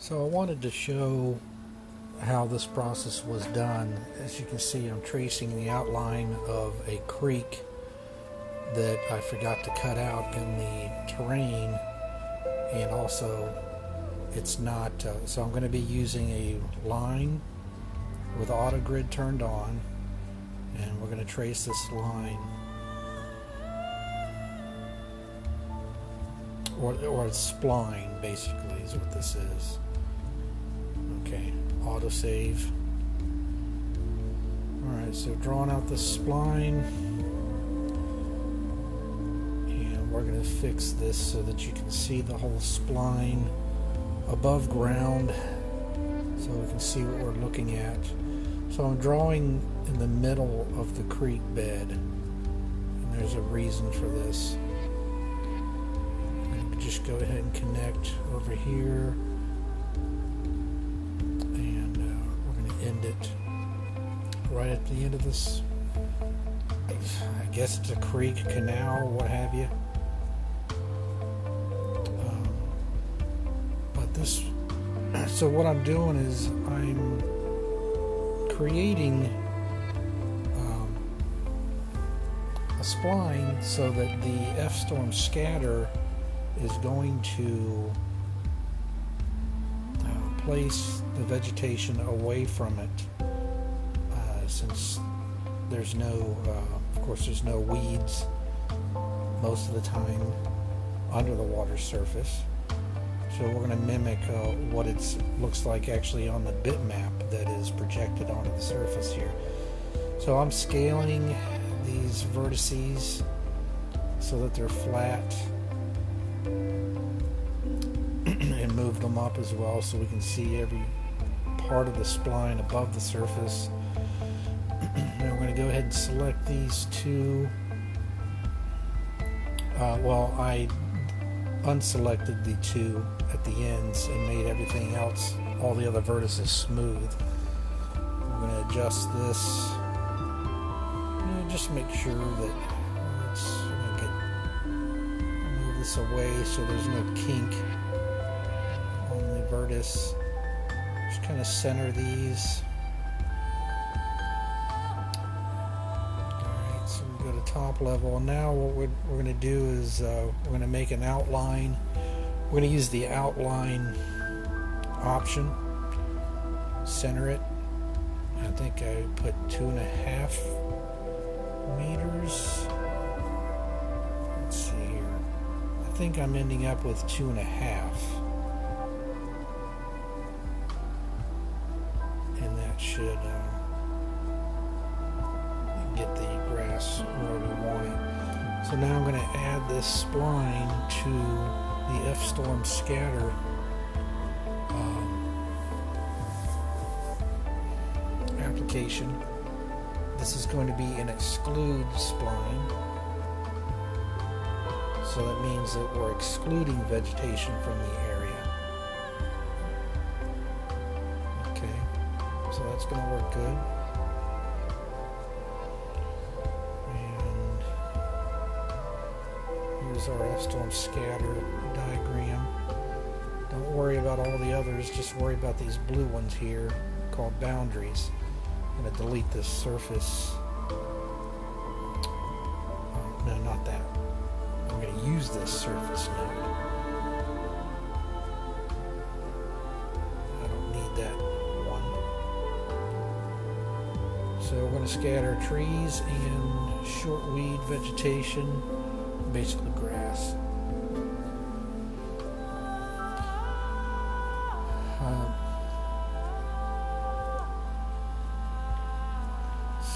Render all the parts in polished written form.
So I wanted to show how this process was done. As you can see, I'm tracing the outline of a creek that I forgot to cut out in the terrain, and also it's not so I'm going to be using a line with auto grid turned on, and we're going to trace this line, or spline basically is what this is. Okay, autosave. Alright, so drawing out the spline, and we're going to fix this so that you can see the whole spline above ground, so we can see what we're looking at. So I'm drawing in the middle of the creek bed, and there's a reason for this. I'm going to just go ahead and connect over here, and we're going to end it right at the end of this. I guess it's a creek, canal, what have you. But this, so what I'm doing is I'm creating a spline so that the F-storm scatter is going to place the vegetation away from it, since there's no, of course there's no weeds most of the time under the water surface. So we're going to mimic what it looks like actually on the bitmap that is projected onto the surface here. So I'm scaling these vertices so that they're flat, and moved them up as well so we can see every part of the spline above the surface. Now we're going to go ahead and select these two. Well, I unselected the two at the ends and made everything else, all the other vertices, smooth. I'm going to adjust this, just make sure that move this away so there's no kink on the vertex. Just kind of center these. Alright, so we go to top level. Now what we're going to do is we're going to make an outline. We're going to use the outline option, center it. I think I put 2.5 meters. Let's see here. I think I'm ending up with 2.5. And that should get the grass where we want it. So now I'm going to add this spline to the F-storm scatter application. This is going to be an exclude spline, so that means that we're excluding vegetation from the area. Okay, so that's going to work good. Our F-storm scatter diagram. Don't worry about all the others, just worry about these blue ones here called boundaries. I'm going to delete this surface. No, not that. I'm going to use this surface node. I don't need that one. So we're going to scatter trees and shortweed vegetation, basically grass.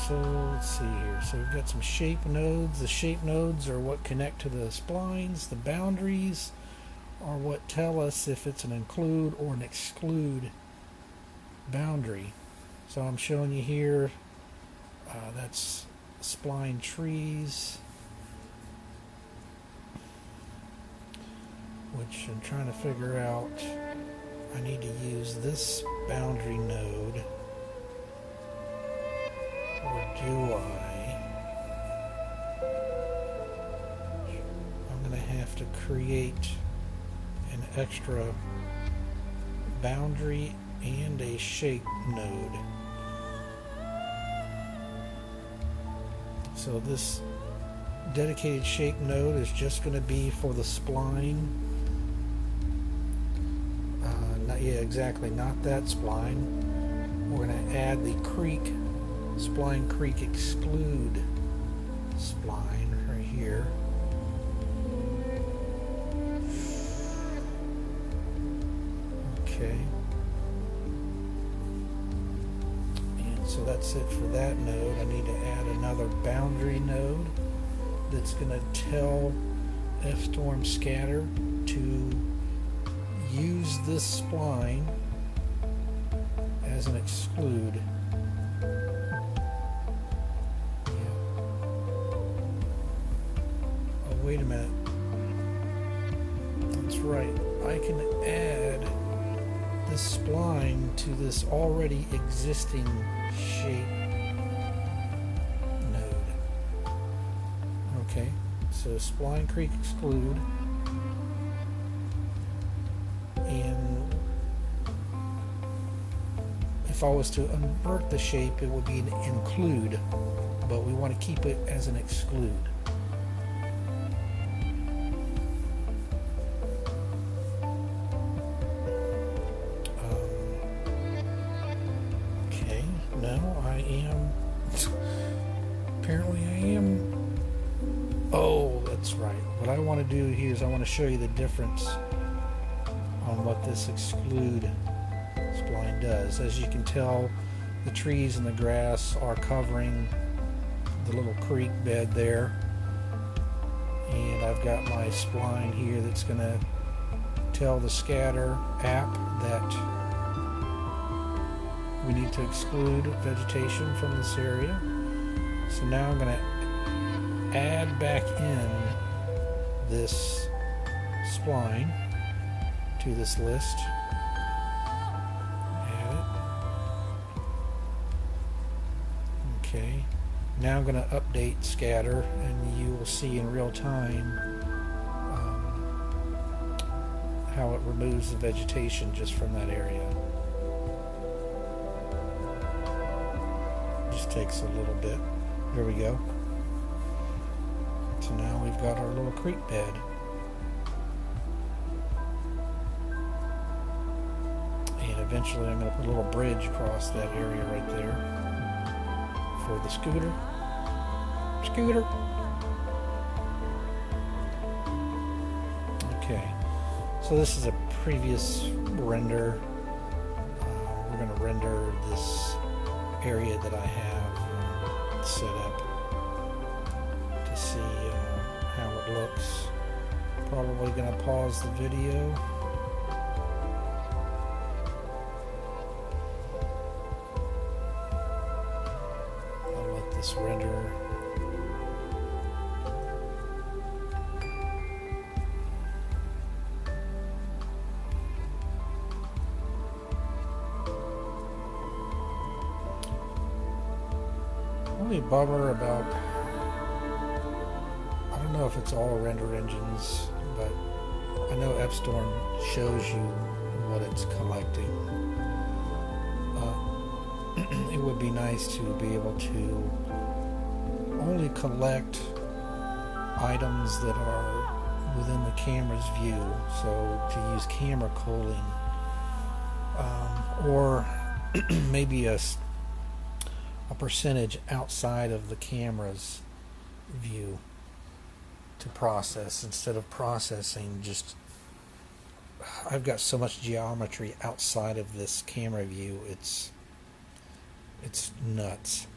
So let's see here. So we've got some shape nodes. The shape nodes are what connect to the splines. The boundaries are what tell us if it's an include or an exclude boundary. So I'm showing you here, that's spline trees, which I'm trying to figure out. I need to use this boundary node, or do I? I'm going to have to create an extra boundary and a shape node. So this dedicated shape node is just going to be for the spline. Not that spline. We're going to add the spline creek exclude spline right here. Okay. And so that's it for that node. I need to add another boundary node that's going to tell F-Storm Scatter to use this spline as an exclude. Yeah. Oh, wait a minute. That's right. I can add this spline to this already existing shape node. Okay, so spline creek exclude, and if I was to invert the shape, it would be an include, but we want to keep it as an exclude. Okay, now I am, apparently I am, oh, that's right. What I want to do here is I want to show you the difference on what this exclude spline does. As you can tell, the trees and the grass are covering the little creek bed there, and I've got my spline here that's going to tell the scatter app that we need to exclude vegetation from this area. So now I'm going to add back in this spline to this list. Add it. Okay. Now I'm going to update scatter, and you will see in real time how it removes the vegetation just from that area. Just takes a little bit. There we go. So now we've got our little creek bed. And eventually I'm going to put a little bridge across that area right there for the scooter. Scooter! Okay, so this is a previous render. We're going to render this area that I have set up to see how it looks. Probably going to pause the video. I'll let this render. Only bummer about, I don't know if it's all render engines, but I know F-Storm shows you what it's collecting. It would be nice to be able to only collect items that are within the camera's view, so to use camera culling, or maybe a percentage outside of the camera's view to process, instead of processing just, I've got so much geometry outside of this camera view, it's nuts.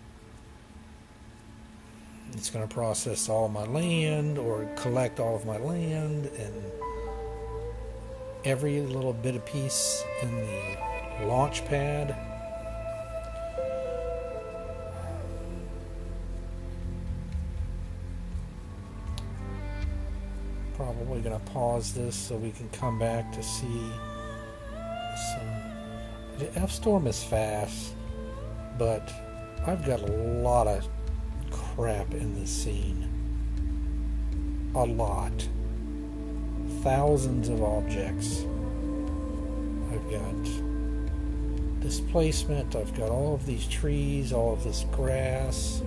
It's going to process all my land or collect all of my land, and every little bit of piece in the launch pad. Probably going to pause this so we can come back to see some. The F-Storm is fast, but I've got a lot of crap in this scene. A lot. Thousands of objects. I've got displacement, I've got all of these trees, all of this grass.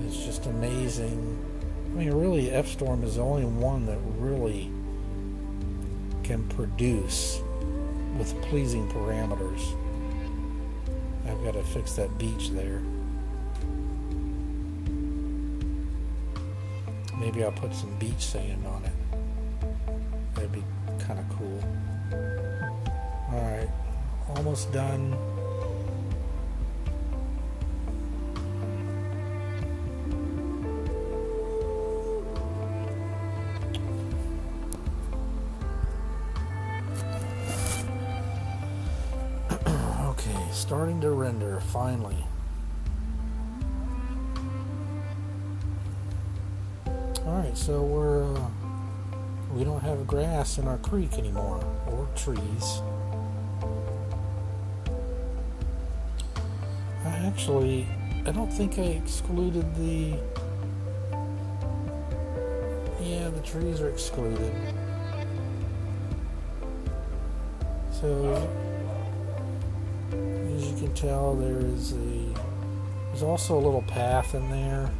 It's just amazing. I mean, really, F-Storm is the only one that really can produce with pleasing parameters. I've got to fix that beach there. Maybe I'll put some beach sand on it. That'd be kind of cool. Alright, almost done. Okay, starting to render, finally. Alright, so we don't have grass in our creek anymore, or trees. I don't think I excluded the... Yeah, the trees are excluded. So, as you can tell, there's also a little path in there.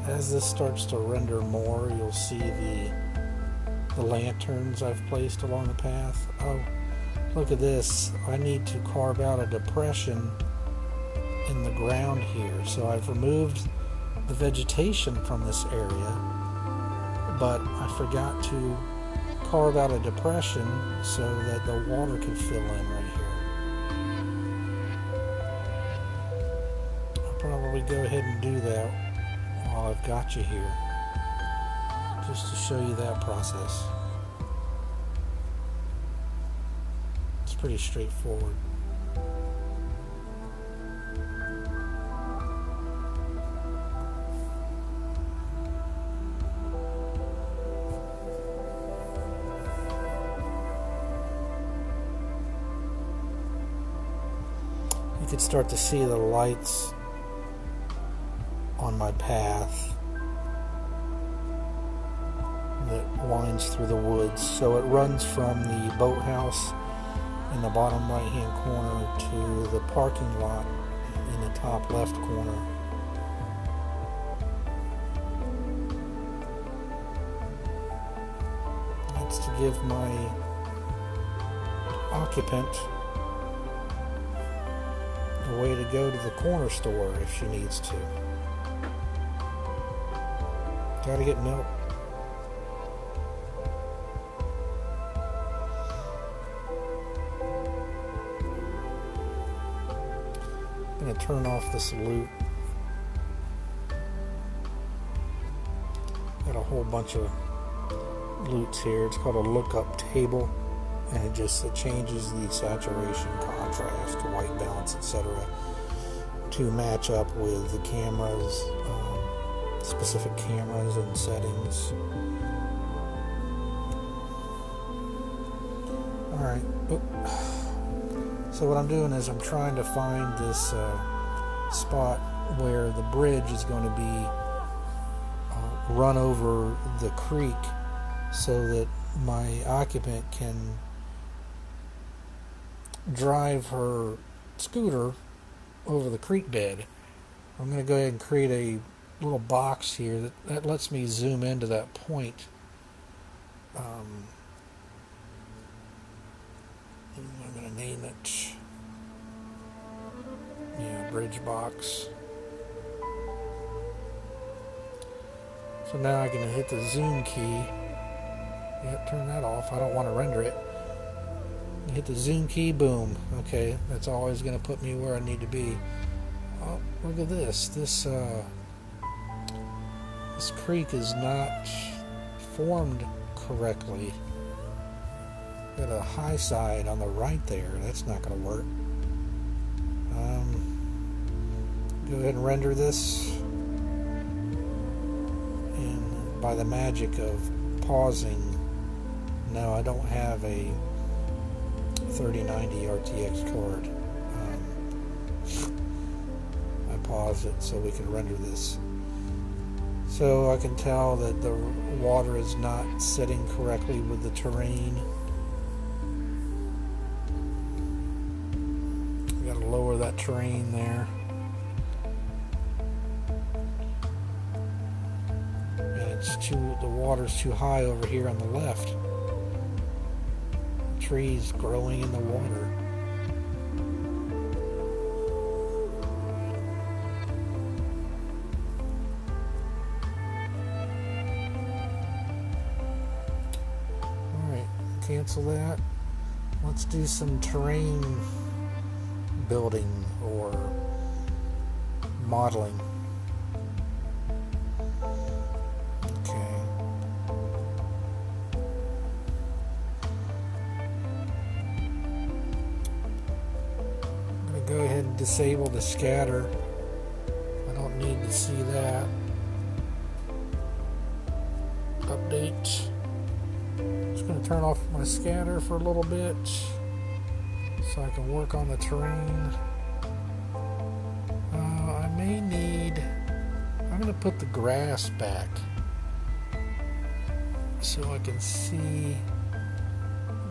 As this starts to render more, you'll see the lanterns I've placed along the path. Oh, look at this. I need to carve out a depression in the ground here. So I've removed the vegetation from this area, but I forgot to carve out a depression so that the water could fill in right here. I'll probably go ahead and do that while I've got you here, just to show you that process. It's pretty straightforward. You can start to see the lights on my path that winds through the woods. So it runs from the boathouse in the bottom right hand corner to the parking lot in the top left corner. That's to give my occupant a way to go to the corner store if she needs to. Gotta get milk. I'm gonna turn off this loop. Got a whole bunch of loops here. It's called a lookup table, and it changes the saturation, contrast, white balance, etc. to match up with the cameras. Specific cameras and settings. Alright. So what I'm doing is I'm trying to find this spot where the bridge is going to be run over the creek so that my occupant can drive her scooter over the creek bed. I'm going to go ahead and create a little box here that lets me zoom into that point. I'm going to name it, bridge box. So now I can hit the zoom key. Yep, turn that off. I don't want to render it. Hit the zoom key, boom. Okay, that's always going to put me where I need to be. Oh, look at this. This creek is not formed correctly. Got a high side on the right there. That's not going to work. Go ahead and render this. And by the magic of pausing, no, I don't have a 3090 RTX card. I paused it so we can render this. So I can tell that the water is not setting correctly with the terrain. lower that terrain there. And the water's too high over here on the left. Trees growing in the water. Alright, cancel that. Let's do some terrain building or modeling. Okay. I'm going to go ahead and disable the scatter. I don't need to see that. Update. Just going to turn off my scatter for a little bit so I can work on the terrain. I may need... I'm going to put the grass back so I can see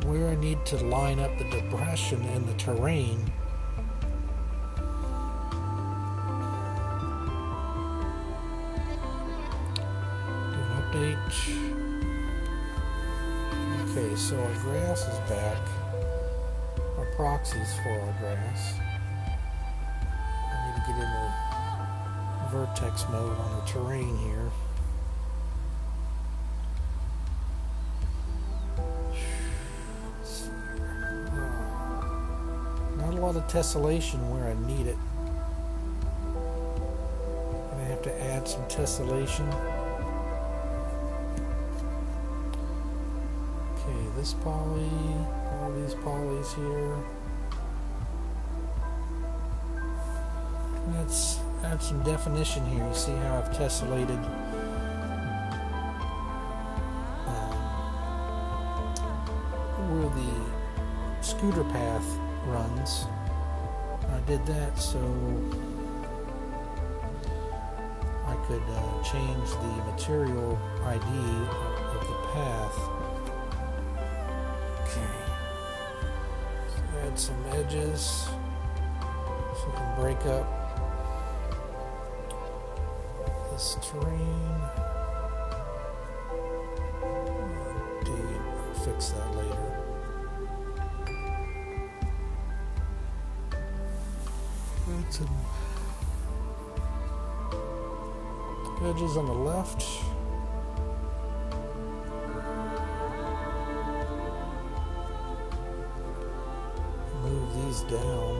where I need to line up the depression in the terrain. Do an update. Okay, so our grass is back. Our proxies for our grass. I need to get into vertex mode on the terrain here. Not a lot of tessellation where I need it. I'm gonna have to add some tessellation. Okay, this poly, all these polys here. Let's add some definition here. You see how I've tessellated where the scooter path runs. I did that so I could change the material ID of the path. Okay. So add some edges so we can break up this terrain. I'll fix that later. Add some edges on the left. Move these down.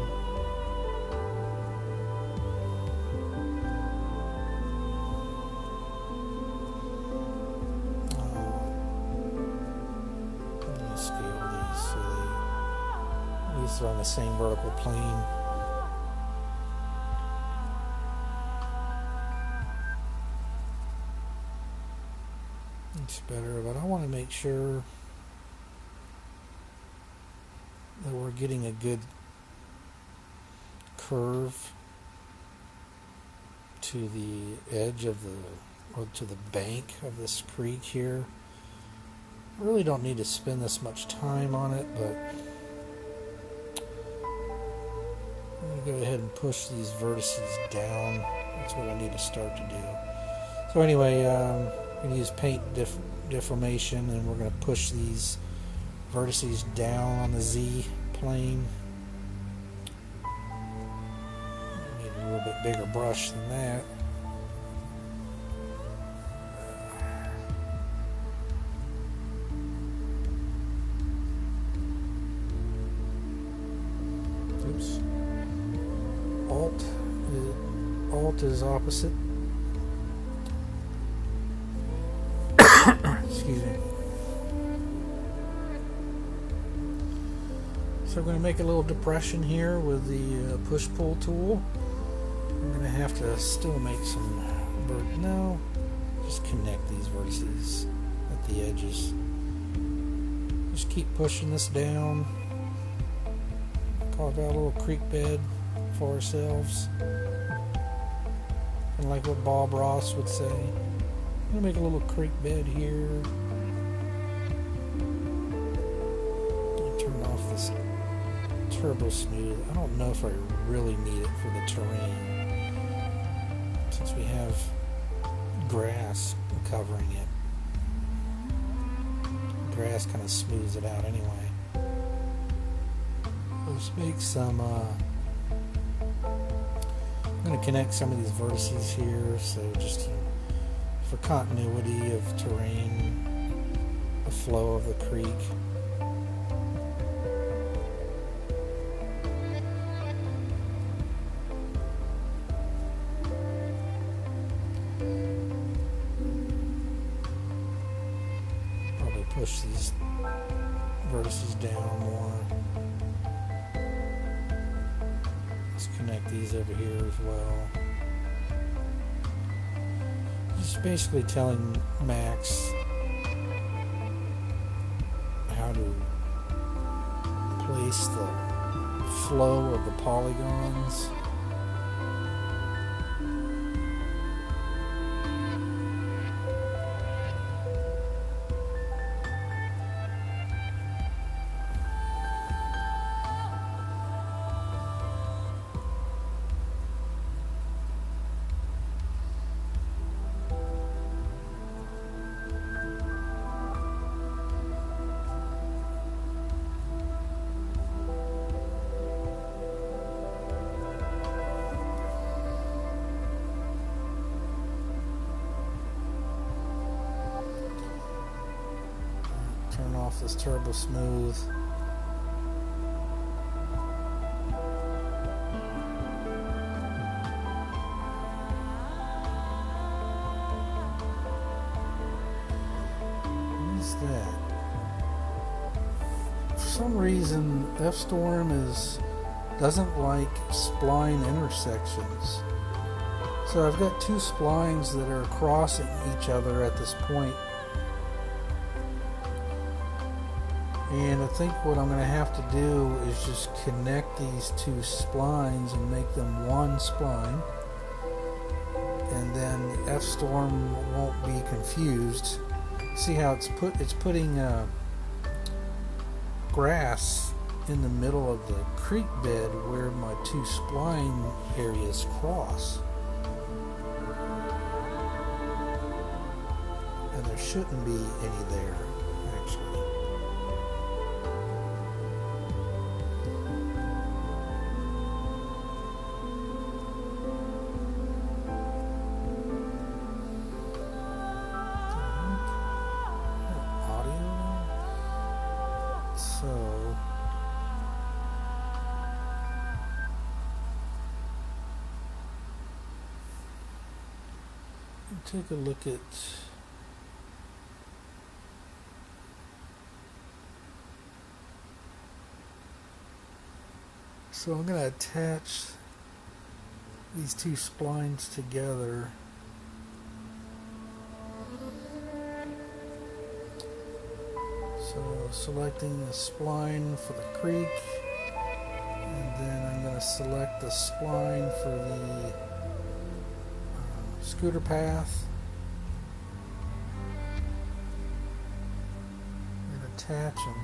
They're on the same vertical plane. It's better, but I want to make sure that we're getting a good curve to the edge of or to the bank of this creek here. I really don't need to spend this much time on it, but I'm going to go ahead and push these vertices down. That's what I need to start to do. So anyway, I'm going to use paint deformation, and we're going to push these vertices down on the Z plane. I need a little bit bigger brush than that. Oops. Alt is opposite. Excuse me. So I'm going to make a little depression here with the push-pull tool. I'm going to have to still make some no, just connect these vertices at the edges. Just keep pushing this down. Carve out a little creek bed for ourselves. And like what Bob Ross would say, I'm going to make a little creek bed here. Turn off this turbo smooth. I don't know if I really need it for the terrain, since we have grass covering it. Grass kind of smooths it out anyway. Let's make some I'm going to connect some of these vertices here, so just for continuity of terrain, the flow of the creek. Probably push these vertices down more. Connect these over here as well. Just basically telling Max how to place the flow of the polygons. Turn off this turbo smooth. What is that? For some reason, F-Storm doesn't like spline intersections. So I've got two splines that are crossing each other at this point. And I think what I'm going to have to do is just connect these two splines and make them one spline. And then F-Storm won't be confused. See how it's putting grass in the middle of the creek bed where my two spline areas cross. And there shouldn't be any there, actually. Take a look at so I'm going to attach these two splines together. So selecting the spline for the creek, and then I'm going to select the spline for the scooter path and attach them.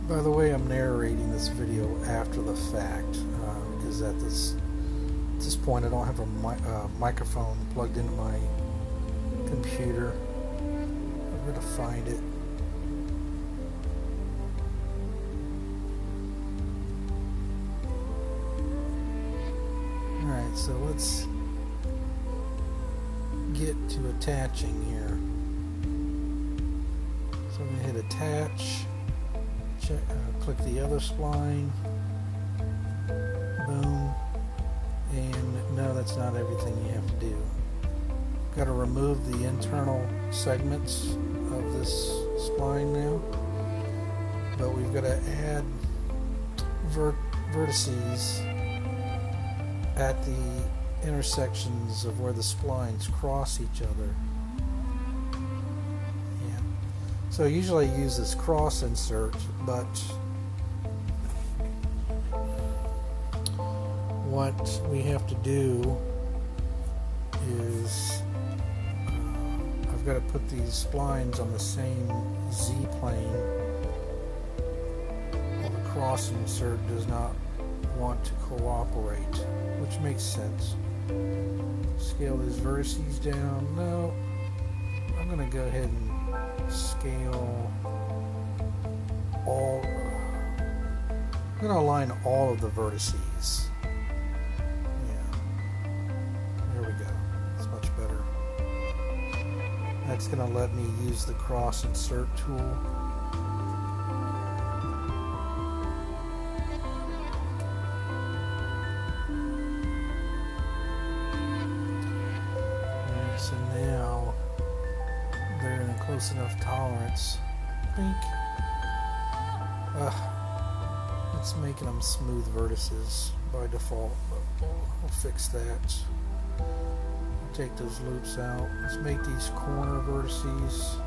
By the way, I'm narrating this video after the fact because at this point I don't have a microphone plugged into my computer. I'm going to find it. Alright, so let's get to attaching here. So I'm going to hit attach, click the other spline, boom, and no, that's not everything you have to do. Got to remove the internal segments of this spline now, but we've got to add vertices at the intersections of where the splines cross each other. Yeah. So usually I use this cross insert, but what we have to do is I've got to put these splines on the same Z-plane. Well, the cross insert does not want to cooperate, which makes sense. Scale these vertices down. No, I'm going to go ahead and scale all. I'm going to align all of the vertices. Yeah, there we go. That's much better. That's going to let me use the cross insert tool. So now they're in a close enough tolerance. Bink. It's making them smooth vertices by default, but we'll fix that. We'll take those loops out. Let's make these corner vertices.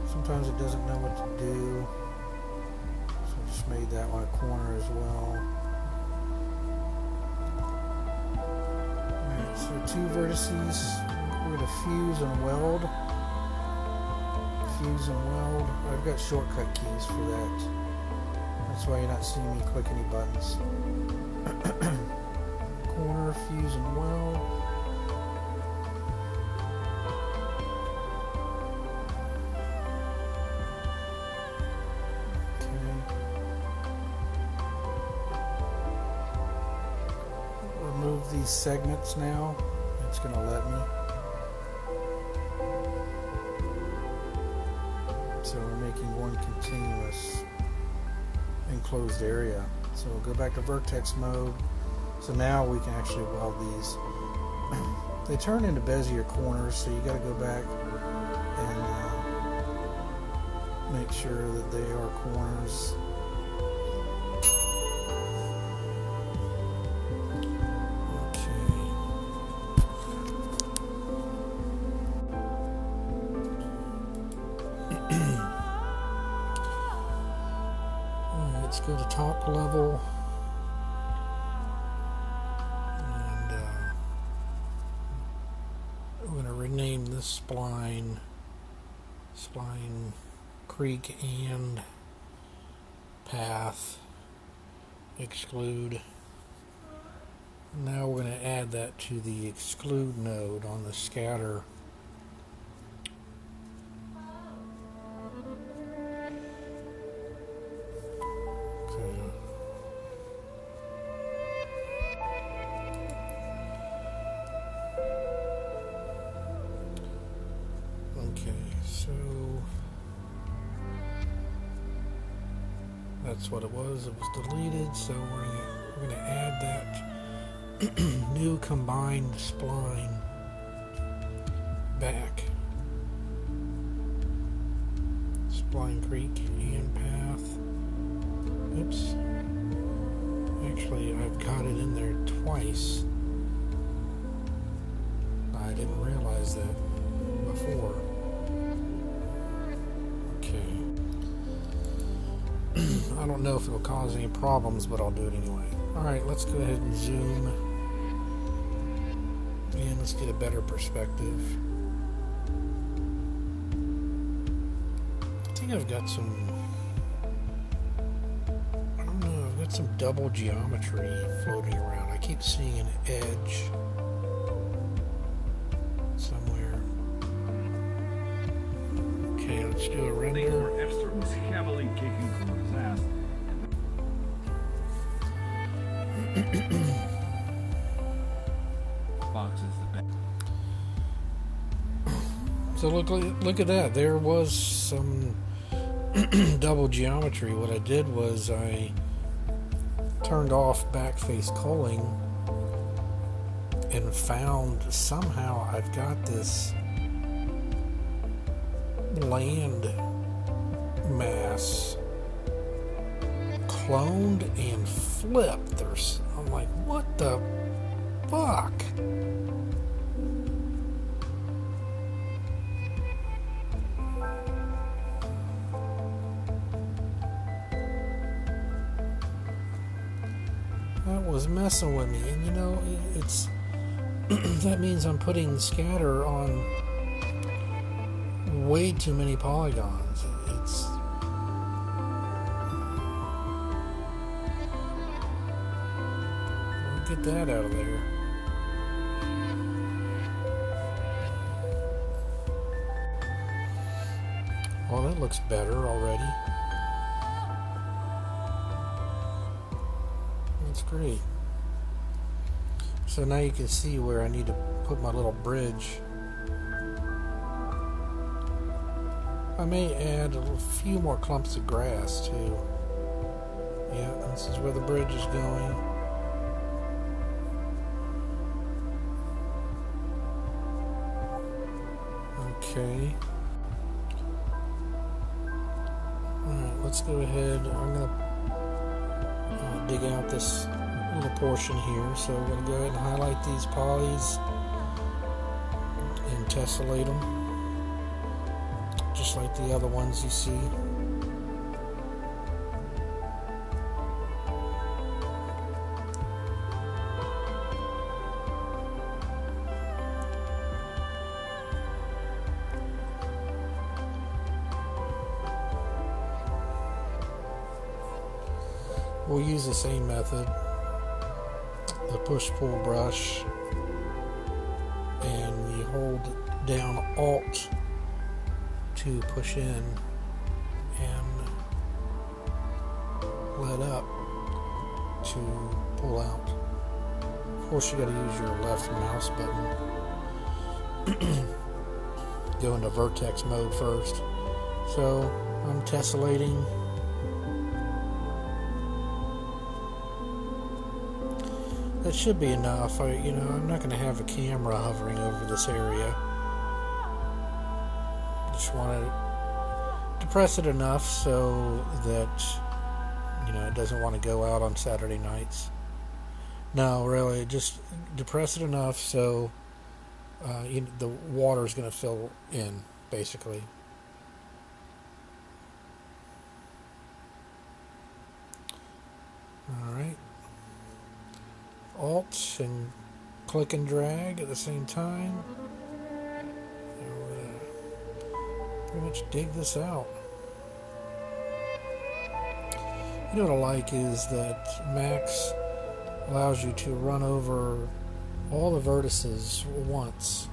Sometimes it doesn't know what to do, so I just made that one a corner as well. Alright, so 2 vertices. We're going to fuse and weld. Fuse and weld. I've got shortcut keys for that. That's why you're not seeing me click any buttons. Corner, fuse and weld. These segments now. It's going to let me. So we're making one continuous enclosed area. So we'll go back to vertex mode. So now we can actually weld these. They turn into Bezier corners, so you got to go back and make sure that they are corners. Let's go to top level, and we're going to rename this spline creek and path exclude. Now we're going to add that to the exclude node on the scatter. So that's what it was. It was deleted, so we're going to add that new combined spline back. Spline creek and path. Oops. Actually, I've got it in there twice. I didn't realize that before. I don't know if it'll cause any problems, but I'll do it anyway. Alright, let's go ahead and zoom. And let's get a better perspective. I think I've got some... I don't know, I've got some double geometry floating around. I keep seeing an edge somewhere. Okay, let's do a render. Was heavily kicking Corner's ass. Box is the best. So look at that. There was some double geometry. What I did was I turned off backface culling and found somehow I've got this land mass cloned and flipped. I'm like, what the fuck? was messing with me, and you know, it's that means I'm putting scatter on way too many polygons. It's get that out of there. Well, that looks better already. That's great. So now you can see where I need to put my little bridge. I may add a few more clumps of grass too. Yeah, this is where the bridge is going. Okay. Alright, let's go ahead. I'm going to dig out this little portion here. So we're going to go ahead and highlight these polys and tessellate them. Just like the other ones you see. We'll use the same method, the push-pull brush, and you hold down Alt to push in and let up to pull out. Of course, you got to use your left mouse button. Go into vertex mode first. So I'm tessellating. That should be enough. I'm not going to have a camera hovering over this area. Just want to depress it enough so that it doesn't want to go out on Saturday nights. No, really, just depress it enough so the water is going to fill in, basically. All right. Alt and click and drag at the same time. And pretty much dig this out. You know what I like is that Max allows you to run over all the vertices once,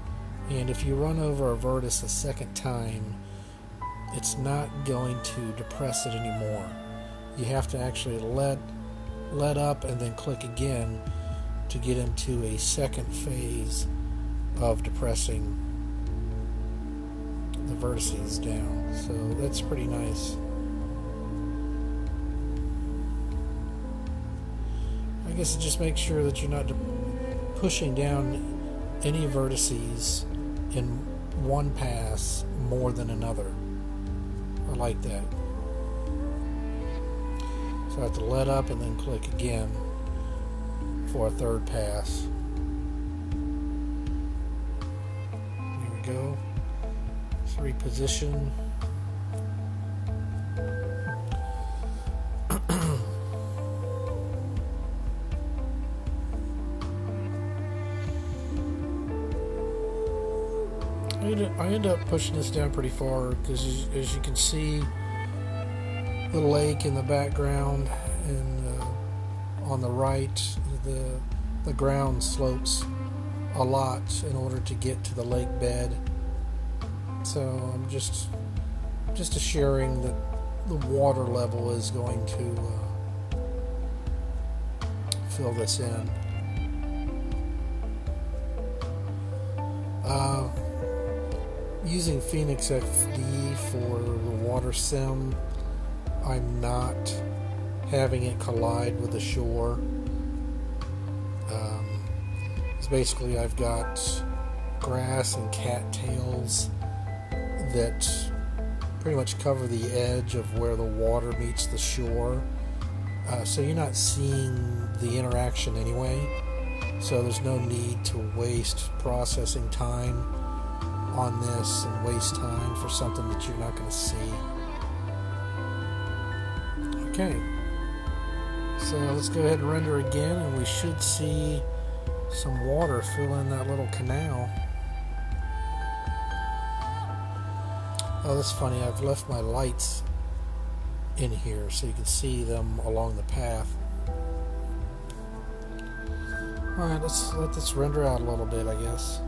and if you run over a vertex a second time, it's not going to depress it anymore. You have to actually let up and then click again to get into a second phase of depressing the vertices down. So that's pretty nice. I guess it just makes sure that you're not pushing down any vertices in one pass more than another. I like that. So I have to let up and then click again for a third pass. There we go. Let's reposition. I end up pushing this down pretty far because, as you can see, the lake in the background, and on the right, the ground slopes a lot in order to get to the lake bed. So I'm just assuring that the water level is going to fill this in. Using Phoenix XD for the water sim, I'm not having it collide with the shore. It's basically I've got grass and cattails that pretty much cover the edge of where the water meets the shore. So you're not seeing the interaction anyway. So there's no need to waste processing time on this and waste time for something that you're not going to see. Okay, So let's go ahead and render again, and we should see some water fill in that little canal. Oh, that's funny. I've left my lights in here so you can see them along the path. Alright, let's let this render out a little bit, I guess.